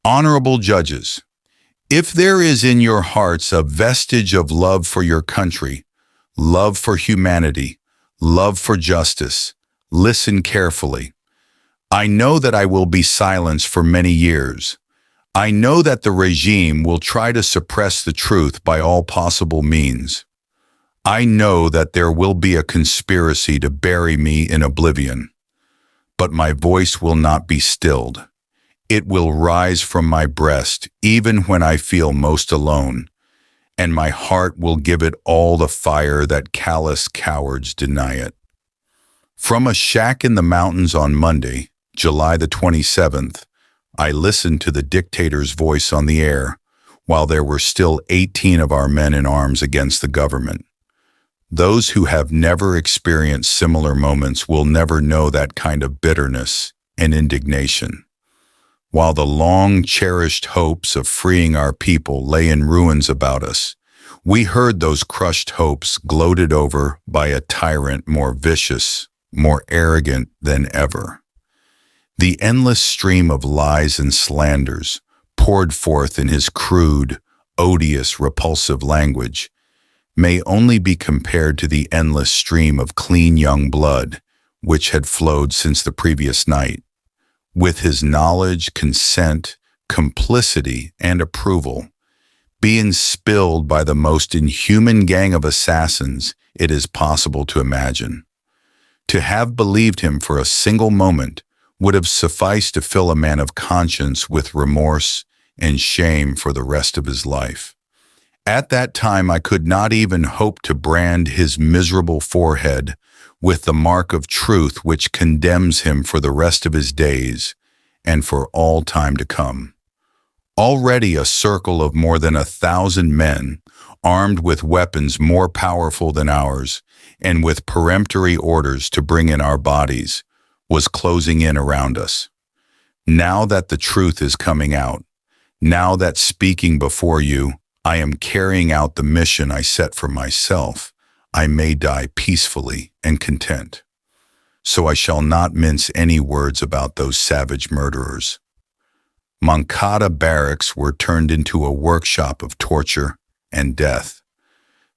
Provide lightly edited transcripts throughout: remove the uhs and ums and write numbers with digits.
Honorable judges, if there is in your hearts a vestige of love for your country, love for humanity, love for justice, listen carefully. I know that I will be silenced for many years. I know that the regime will try to suppress the truth by all possible means. I know that there will be a conspiracy to bury me in oblivion. But my voice will not be stilled. It will rise from my breast even when I feel most alone, and my heart will give it all the fire that callous cowards deny it. From a shack in the mountains on Monday, July the 27th, I listened to the dictator's voice on the air while there were still 18 of our men in arms against the government. Those who have never experienced similar moments will never know that kind of bitterness and indignation. While the long-cherished hopes of freeing our people lay in ruins about us, we heard those crushed hopes gloated over by a tyrant more vicious, more arrogant than ever. The endless stream of lies and slanders poured forth in his crude, odious, repulsive language may only be compared to the endless stream of clean young blood which had flowed since the previous night. With his knowledge, consent, complicity, and approval, being spilled by the most inhuman gang of assassins it is possible to imagine. To have believed him for a single moment would have sufficed to fill a man of conscience with remorse and shame for the rest of his life. At that time, I could not even hope to brand his miserable forehead with the mark of truth which condemns him for the rest of his days and for all time to come. Already a circle of more than 1,000 men, armed with weapons more powerful than ours, and with peremptory orders to bring in our bodies, was closing in around us. Now that the truth is coming out, now that speaking before you, I am carrying out the mission I set for myself, I may die peacefully and content. So I shall not mince any words about those savage murderers. Moncada Barracks were turned into a workshop of torture and death.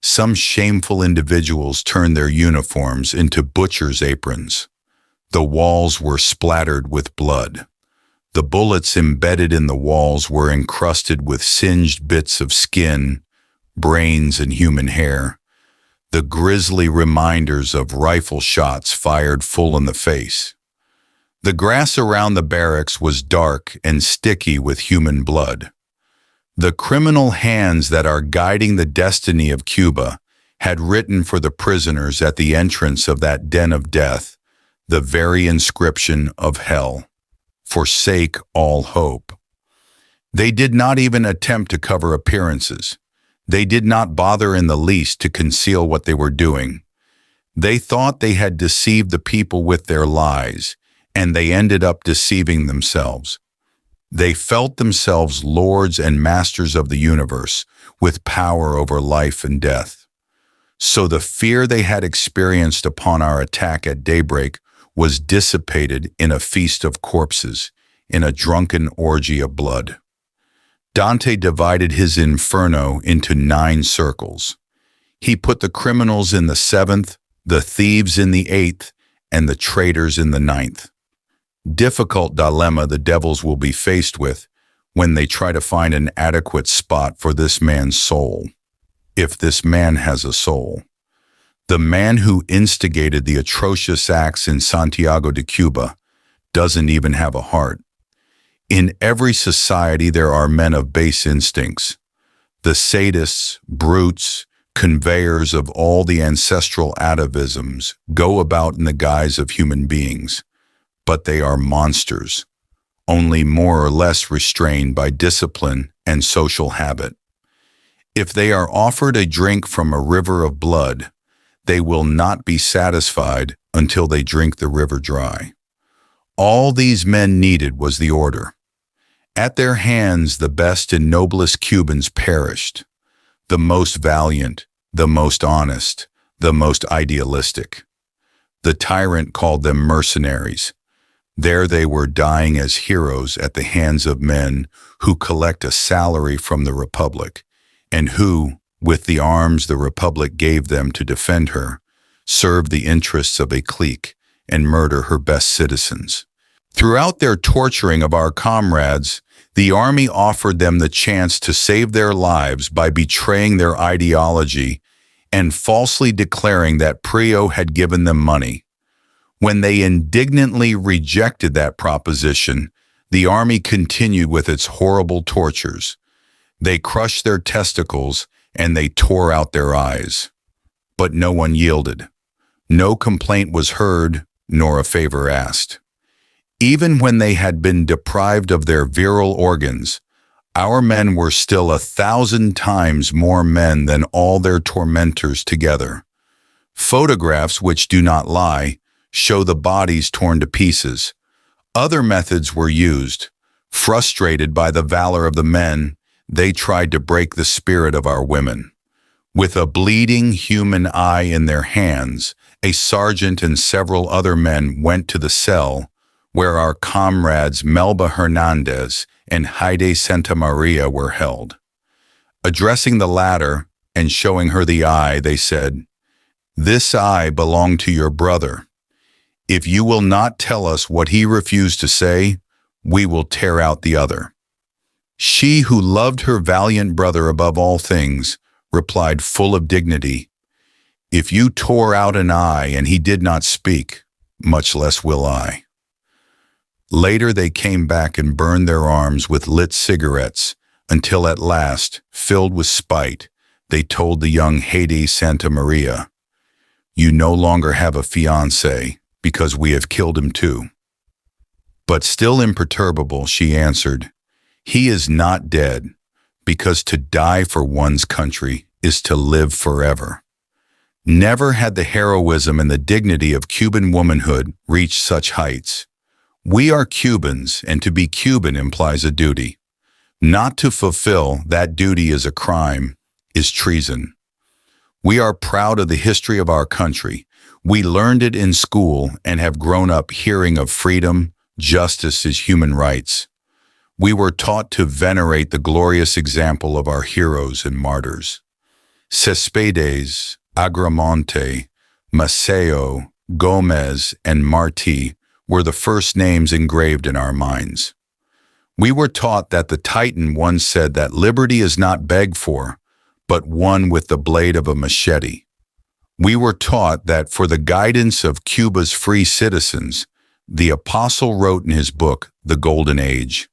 Some shameful individuals turned their uniforms into butchers' aprons. The walls were splattered with blood. The bullets embedded in the walls were encrusted with singed bits of skin, brains, and human hair. The grisly reminders of rifle shots fired full in the face. The grass around the barracks was dark and sticky with human blood. The criminal hands that are guiding the destiny of Cuba had written for the prisoners at the entrance of that den of death the very inscription of hell: forsake all hope. They did not even attempt to cover appearances. They did not bother in the least to conceal what they were doing. They thought they had deceived the people with their lies, and they ended up deceiving themselves. They felt themselves lords and masters of the universe, with power over life and death. So the fear they had experienced upon our attack at daybreak was dissipated in a feast of corpses, in a drunken orgy of blood. Dante divided his inferno into 9 circles. He put the criminals in the 7th, the thieves in the 8th, and the traitors in the 9th. Difficult dilemma the devils will be faced with when they try to find an adequate spot for this man's soul, if this man has a soul. The man who instigated the atrocious acts in Santiago de Cuba doesn't even have a heart. In every society there are men of base instincts. The sadists, brutes, conveyors of all the ancestral atavisms go about in the guise of human beings, but they are monsters, only more or less restrained by discipline and social habit. If they are offered a drink from a river of blood, they will not be satisfied until they drink the river dry. All these men needed was the order. At their hands the best and noblest Cubans perished, the most valiant, the most honest, the most idealistic. The tyrant called them mercenaries. There they were dying as heroes at the hands of men who collect a salary from the Republic, and who, with the arms the Republic gave them to defend her, serve the interests of a clique and murder her best citizens. Throughout their torturing of our comrades, the army offered them the chance to save their lives by betraying their ideology and falsely declaring that Prio had given them money. When they indignantly rejected that proposition, the army continued with its horrible tortures. They crushed their testicles and they tore out their eyes. But no one yielded. No complaint was heard, nor a favor asked. Even when they had been deprived of their virile organs, our men were still 1,000 times more men than all their tormentors together. Photographs which do not lie show the bodies torn to pieces. Other methods were used. Frustrated by the valor of the men, they tried to break the spirit of our women. With a bleeding human eye in their hands, a sergeant and several other men went to the cell where our comrades Melba Hernandez and Haide Santa Maria were held. Addressing the latter and showing her the eye, they said, "This eye belonged to your brother. If you will not tell us what he refused to say, we will tear out the other." She, who loved her valiant brother above all things, replied full of dignity, "If you tore out an eye and he did not speak, much less will I." Later they came back and burned their arms with lit cigarettes until at last, filled with spite, they told the young Haide Santa Maria, "You no longer have a fiancé because we have killed him too." But still imperturbable, she answered, "He is not dead, because to die for one's country is to live forever." Never had the heroism and the dignity of Cuban womanhood reached such heights. We are Cubans, and to be Cuban implies a duty. Not to fulfill that duty is a crime, is treason. We are proud of the history of our country. We learned it in school and have grown up hearing of freedom, justice as human rights. We were taught to venerate the glorious example of our heroes and martyrs. Céspedes, Agramonte, Maceo, Gomez, and Marti were the first names engraved in our minds. We were taught that the Titan once said that liberty is not begged for, but won with the blade of a machete. We were taught that for the guidance of Cuba's free citizens, the Apostle wrote in his book, The Golden Age,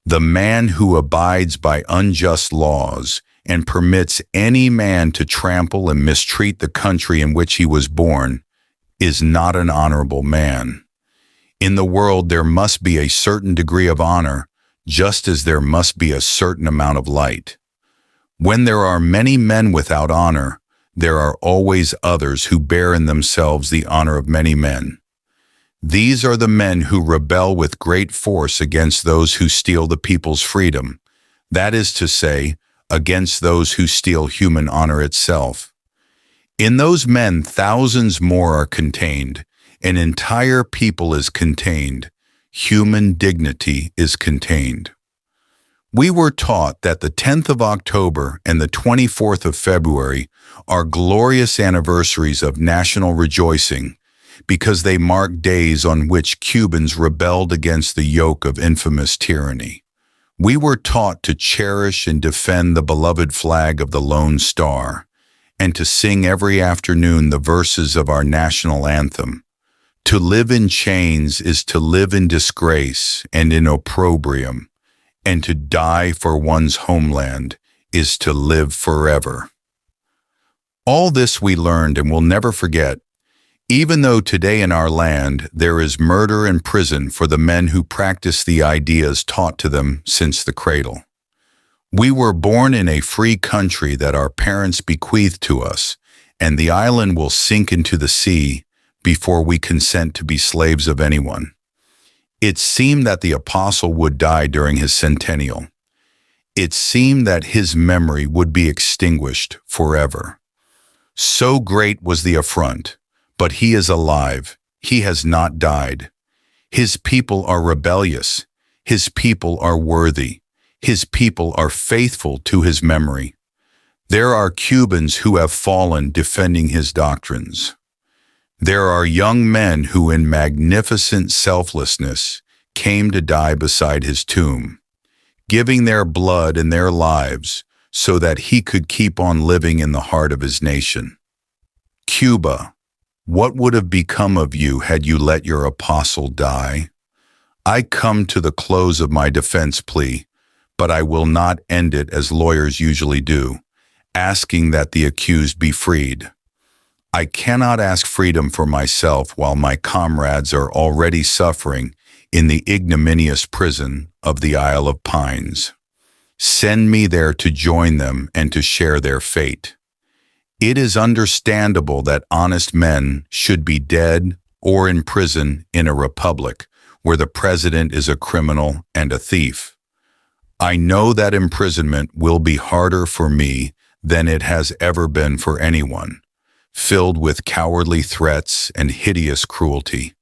"The man who abides by unjust laws and permits any man to trample and mistreat the country in which he was born is not an honorable man. In the world there must be a certain degree of honor, just as there must be a certain amount of light. When there are many men without honor, there are always others who bear in themselves the honor of many men. These are the men who rebel with great force against those who steal the people's freedom, that is to say, against those who steal human honor itself. In those men thousands more are contained. An entire people is contained. Human dignity is contained." We were taught that the 10th of October and the 24th of February are glorious anniversaries of national rejoicing because they mark days on which Cubans rebelled against the yoke of infamous tyranny. We were taught to cherish and defend the beloved flag of the Lone Star and to sing every afternoon the verses of our national anthem. To live in chains is to live in disgrace and in opprobrium, and to die for one's homeland is to live forever. All this we learned and will never forget, even though today in our land there is murder and prison for the men who practice the ideas taught to them since the cradle. We were born in a free country that our parents bequeathed to us, and the island will sink into the sea before we consent to be slaves of anyone. It seemed that the apostle would die during his centennial. It seemed that his memory would be extinguished forever. So great was the affront, but he is alive. He has not died. His people are rebellious. His people are worthy. His people are faithful to his memory. There are Cubans who have fallen defending his doctrines. There are young men who in magnificent selflessness came to die beside his tomb, giving their blood and their lives so that he could keep on living in the heart of his nation. Cuba, what would have become of you had you let your apostle die? I come to the close of my defense plea, but I will not end it as lawyers usually do, asking that the accused be freed. I cannot ask freedom for myself while my comrades are already suffering in the ignominious prison of the Isle of Pines. Send me there to join them and to share their fate. It is understandable that honest men should be dead or in prison in a republic where the president is a criminal and a thief. I know that imprisonment will be harder for me than it has ever been for anyone, filled with cowardly threats and hideous cruelty.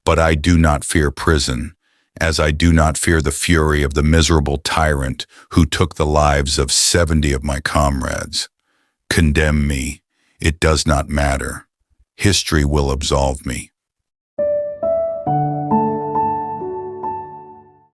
But I do not fear prison, as I do not fear the fury of the miserable tyrant who took the lives of 70 of my comrades. Condemn me. It does not matter. History will absolve me.